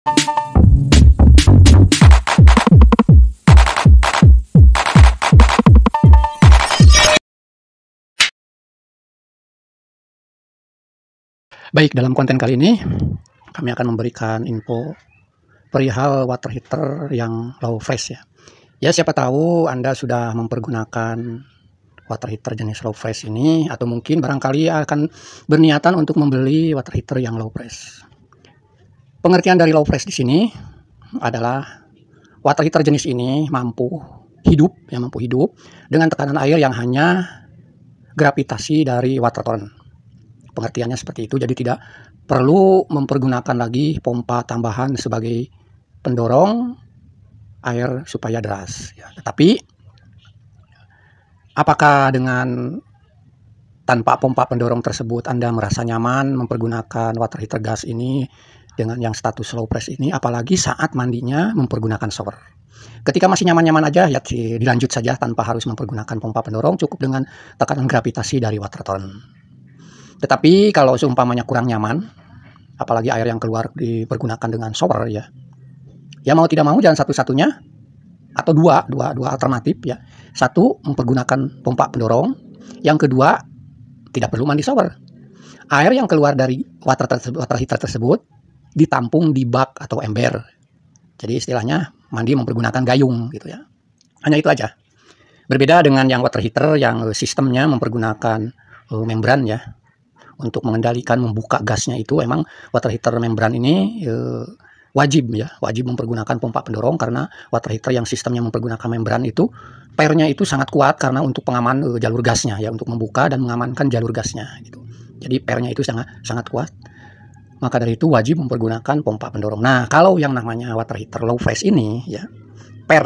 Baik, dalam konten kali ini kami akan memberikan info perihal water heater yang low fresh ya. Ya, siapa tahu Anda sudah mempergunakan water heater jenis low fresh ini, atau mungkin barangkali akan berniatan untuk membeli water heater yang low fresh. Pengertian dari low fresh di sini adalah water heater jenis ini mampu hidup dengan tekanan air yang hanya gravitasi dari water torrent. Pengertiannya seperti itu, jadi tidak perlu mempergunakan lagi pompa tambahan sebagai pendorong air supaya deras ya. Tetapi apakah dengan tanpa pompa pendorong tersebut Anda merasa nyaman mempergunakan water heater gas ini dengan yang status low press ini, apalagi saat mandinya mempergunakan shower? Ketika masih nyaman-nyaman aja ya dilanjut saja tanpa harus mempergunakan pompa pendorong, cukup dengan tekanan gravitasi dari water torrent. Tetapi kalau seumpamanya kurang nyaman, apalagi air yang keluar dipergunakan dengan shower ya mau tidak mau jalan satu-satunya atau dua alternatif ya. Satu, mempergunakan pompa pendorong. Yang kedua, tidak perlu mandi shower. Air yang keluar dari water heater tersebut ditampung di bak atau ember. Jadi istilahnya mandi mempergunakan gayung gitu ya. Hanya itu aja. Berbeda dengan yang water heater yang sistemnya mempergunakan membran ya. Untuk mengendalikan membuka gasnya itu emang water heater membran ini wajib mempergunakan pompa pendorong, karena water heater yang sistemnya mempergunakan membran itu pairnya itu sangat kuat karena untuk pengaman jalur gasnya ya, untuk membuka dan mengamankan jalur gasnya gitu. Jadi pairnya itu sangat kuat. Maka dari itu wajib mempergunakan pompa pendorong. Nah, kalau yang namanya water heater low fresh ini ya, pair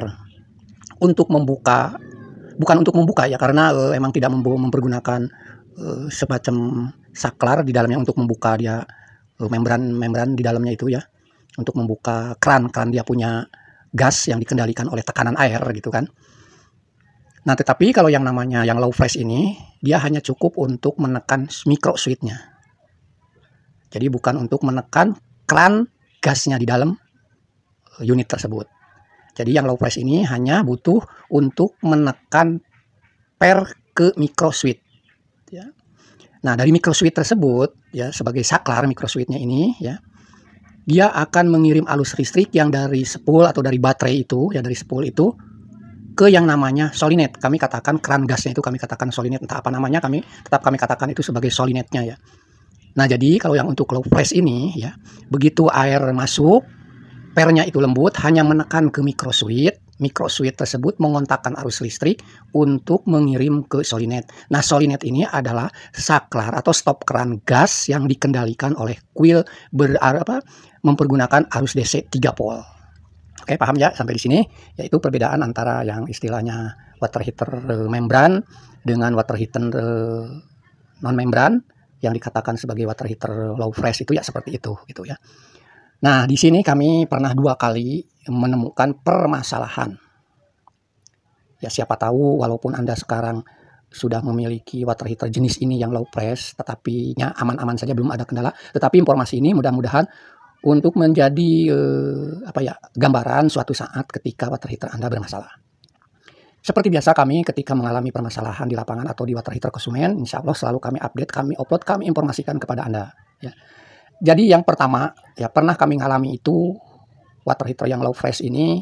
untuk membuka, bukan untuk membuka ya, karena emang tidak mempergunakan semacam saklar di dalamnya untuk membuka dia membran di dalamnya itu ya, untuk membuka keran dia punya gas yang dikendalikan oleh tekanan air gitu kan. Nah, tetapi kalau yang namanya yang low fresh ini, dia hanya cukup untuk menekan micro switch-nya. Jadi bukan untuk menekan keran gasnya di dalam unit tersebut. Jadi yang low fresh ini hanya butuh untuk menekan pair ke micro switch ya. Nah, dari micro switch tersebut ya, sebagai saklar micro switch-nya ini ya, dia akan mengirim arus listrik yang dari spool atau dari baterai itu ya, dari spool itu ke yang namanya solenoid. Kami katakan keran gasnya itu kami katakan solenoid, entah apa namanya, kami katakan itu sebagai solenoid-nya ya. Nah, jadi kalau yang untuk low fresh ini ya, begitu air masuk, pairnya itu lembut, hanya menekan ke micro switch tersebut mengontakkan arus listrik untuk mengirim ke solenoid. Nah, solenoid ini adalah saklar atau stop keran gas yang dikendalikan oleh coil mempergunakan arus DC 3 volt. Oke, paham ya sampai di sini? Yaitu perbedaan antara yang istilahnya water heater membran dengan water heater non membran yang dikatakan sebagai water heater low fresh itu ya, seperti itu gitu ya. Nah, di sini kami pernah 2 kali menemukan permasalahan. Ya, siapa tahu walaupun Anda sekarang sudah memiliki water heater jenis ini yang low press, tetapi aman-aman saja, belum ada kendala. Tetapi informasi ini mudah-mudahan untuk menjadi gambaran suatu saat ketika water heater Anda bermasalah. Seperti biasa, kami ketika mengalami permasalahan di lapangan atau di water heater konsumen, insya Allah selalu kami update, kami upload, kami informasikan kepada Anda ya. Jadi yang pertama ya, pernah kami ngalami itu water heater yang low fresh ini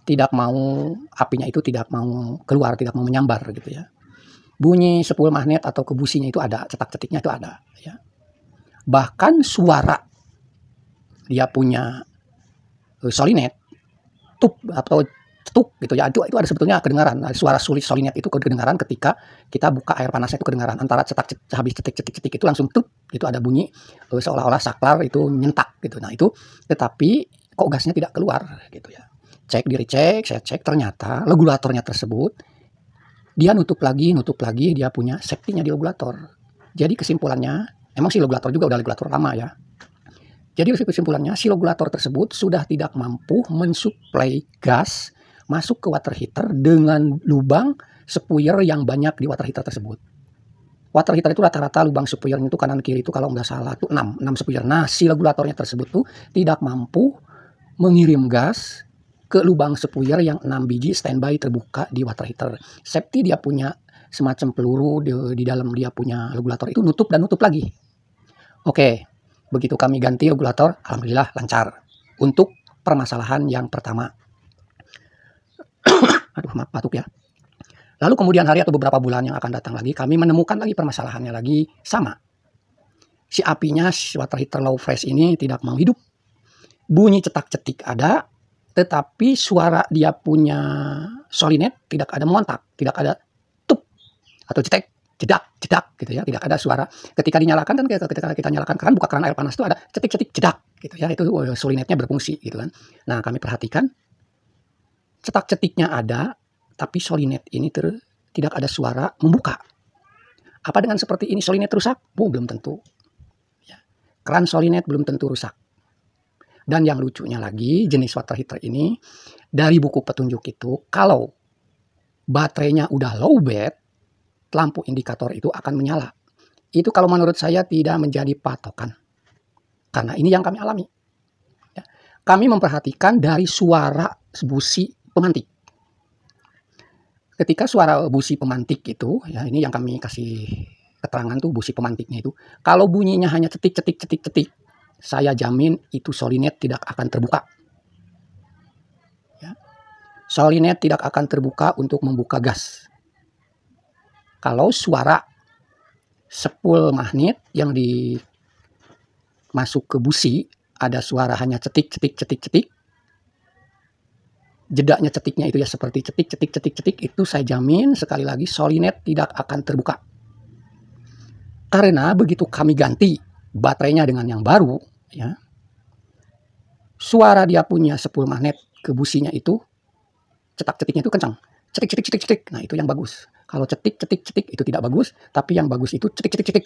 tidak mau, apinya itu tidak mau keluar, tidak mau menyambar gitu ya. Bunyi spool magnet atau kebusinya itu ada, cetak-cetiknya itu ada ya. Bahkan suara dia punya solenoid tup atau cetuk gitu ya, itu ada sebetulnya kedengaran. Suara sulit solenoid itu kedengaran ketika kita buka air panas, itu kedengaran antara habis cetik itu langsung tup, itu ada bunyi seolah-olah saklar itu nyentak gitu. Nah, itu tetapi kok gasnya tidak keluar gitu ya. Saya cek, ternyata regulatornya tersebut dia nutup lagi, dia punya safety-nya di regulator. Jadi kesimpulannya, emang si regulator juga udah regulator lama ya. Jadi kesimpulannya, si regulator tersebut sudah tidak mampu mensuplai gas masuk ke water heater dengan lubang spuyer yang banyak di water heater tersebut. Water heater itu rata-rata lubang spuyernya itu kanan kiri itu kalau nggak salah tuh 6 spuyer. Nah, si regulatornya tersebut tuh tidak mampu mengirim gas ke lubang spuyer yang 6 biji standby terbuka di water heater. Safety dia punya semacam peluru di dalam dia punya regulator itu nutup dan nutup lagi. Oke, begitu kami ganti regulator, alhamdulillah lancar. Untuk permasalahan yang pertama. Aduh, maaf batuk ya. Lalu kemudian hari atau beberapa bulan yang akan datang lagi, kami menemukan lagi permasalahannya lagi sama. Si apinya, si water heater low fresh ini tidak mau hidup. Bunyi cetak-cetik ada, tetapi suara dia punya solinet tidak ada montak, tidak ada tup atau cetek, jedak gitu ya, tidak ada suara. Ketika dinyalakan dan ketika kita nyalakan keran, buka keran air panas itu ada cetik-cetik jedak gitu ya, itu solinetnya berfungsi gitu kan. Nah, kami perhatikan cetak-cetiknya ada, tapi solinet ini tidak ada suara membuka. Apa dengan seperti ini solinet rusak? Belum tentu. Ya. Keran solinet belum tentu rusak. Dan yang lucunya lagi, jenis water heater ini, dari buku petunjuk itu, kalau baterainya udah low bed, lampu indikator itu akan menyala. Itu kalau menurut saya tidak menjadi patokan. Karena ini yang kami alami. Ya. Kami memperhatikan dari suara busi pemantik. Ketika suara busi pemantik itu, ya ini yang kami kasih keterangan tuh busi pemantiknya itu. Kalau bunyinya hanya cetik, saya jamin itu solinet tidak akan terbuka. Ya. Solinet tidak akan terbuka untuk membuka gas. Kalau suara sepul magnet yang masuk ke busi, ada suara hanya cetik, jedaknya cetiknya itu ya seperti cetik, itu saya jamin sekali lagi solinet tidak akan terbuka. Karena begitu kami ganti baterainya dengan yang baru, ya, suara dia punya sepul magnet ke businya itu, cetak-cetiknya itu kencang. Cetik. Nah, itu yang bagus. Kalau cetik itu tidak bagus, tapi yang bagus itu cetik.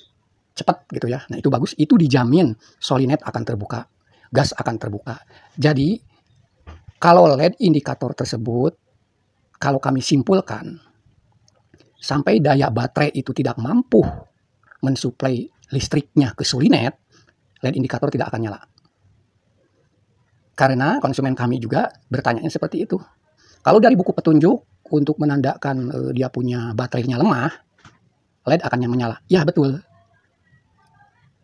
Cepat gitu ya. Nah, itu bagus. Itu dijamin solinet akan terbuka. Gas akan terbuka. Jadi, kalau LED indikator tersebut, kalau kami simpulkan, sampai daya baterai itu tidak mampu mensuplai listriknya ke solinet, LED indikator tidak akan nyala. Karena konsumen kami juga bertanya seperti itu. Kalau dari buku petunjuk, untuk menandakan dia punya baterainya lemah, LED akan yang menyala. Ya betul.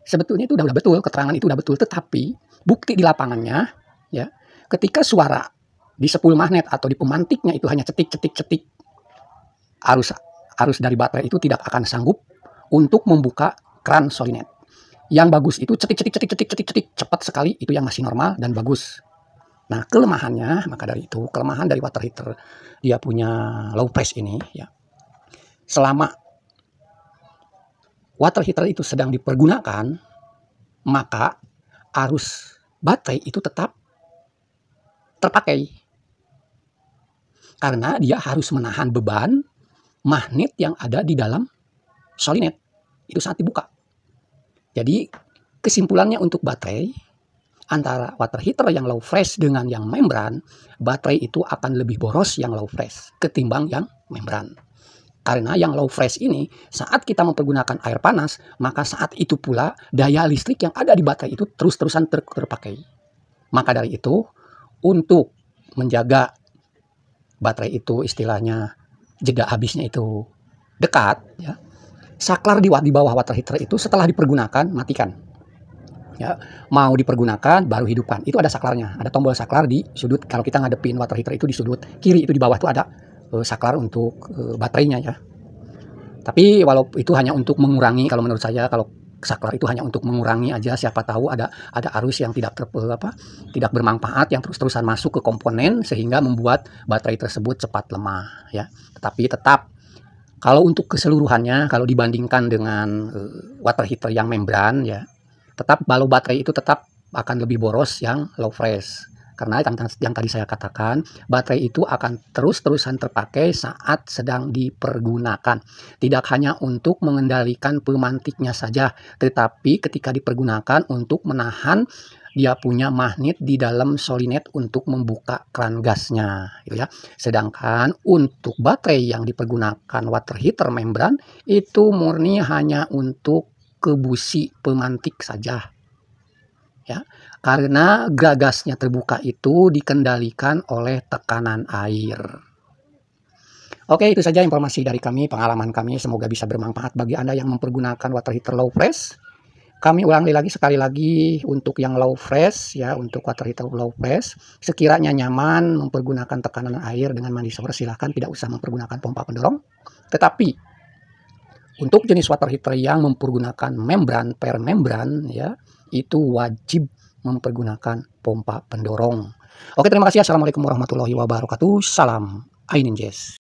Sebetulnya itu udah betul, keterangan itu udah betul. Tetapi bukti di lapangannya, ya, ketika suara di sepul magnet atau di pemantiknya itu hanya cetik, arus dari baterai itu tidak akan sanggup untuk membuka keran solinet. Yang bagus itu cetik, cepat sekali, itu yang masih normal dan bagus. Nah, kelemahannya, maka dari itu, kelemahan dari water heater, dia punya low press ini, ya. Selama water heater itu sedang dipergunakan, maka arus baterai itu tetap terpakai. Karena dia harus menahan beban magnet yang ada di dalam solinet. Itu saat dibuka. Jadi, kesimpulannya untuk baterai, antara water heater yang low fresh dengan yang membran, baterai itu akan lebih boros yang low fresh ketimbang yang membran. Karena yang low fresh ini, saat kita mempergunakan air panas, maka saat itu pula daya listrik yang ada di baterai itu terus-terusan terpakai. Maka dari itu, untuk menjaga baterai itu istilahnya jeda habisnya itu dekat, ya, saklar di bawah water heater itu setelah dipergunakan, matikan. Ya, mau dipergunakan baru hidupkan. Itu ada saklarnya, ada tombol saklar di sudut. Kalau kita ngadepin water heater itu di sudut kiri itu di bawah itu ada saklar untuk baterainya ya. Tapi walau itu hanya untuk mengurangi, kalau menurut saya kalau saklar itu hanya untuk mengurangi aja, siapa tahu ada arus yang tidak bermanfaat yang terus-terusan masuk ke komponen sehingga membuat baterai tersebut cepat lemah ya. Tetapi tetap kalau untuk keseluruhannya, kalau dibandingkan dengan water heater yang membran ya, tetap kalau baterai itu tetap akan lebih boros yang low fresh. Karena yang tadi saya katakan, baterai itu akan terus-terusan terpakai saat sedang dipergunakan. Tidak hanya untuk mengendalikan pemantiknya saja, tetapi ketika dipergunakan untuk menahan dia punya magnet di dalam solenoid untuk membuka keran gasnya, gitu ya. Sedangkan untuk baterai yang dipergunakan water heater membran itu murni hanya untuk ke busi pemantik saja, ya. Karena gasnya terbuka itu dikendalikan oleh tekanan air. Oke, itu saja informasi dari kami, pengalaman kami. Semoga bisa bermanfaat bagi Anda yang mempergunakan water heater low press. Kami ulangi lagi sekali lagi untuk yang low press ya, untuk water heater low press, sekiranya nyaman mempergunakan tekanan air dengan mandi shower, silahkan tidak usah mempergunakan pompa pendorong. Tetapi untuk jenis water heater yang mempergunakan membran per membran ya, itu wajib mempergunakan pompa pendorong. Oke, terima kasih. Assalamualaikum warahmatullahi wabarakatuh. Salam Ainin Jazz.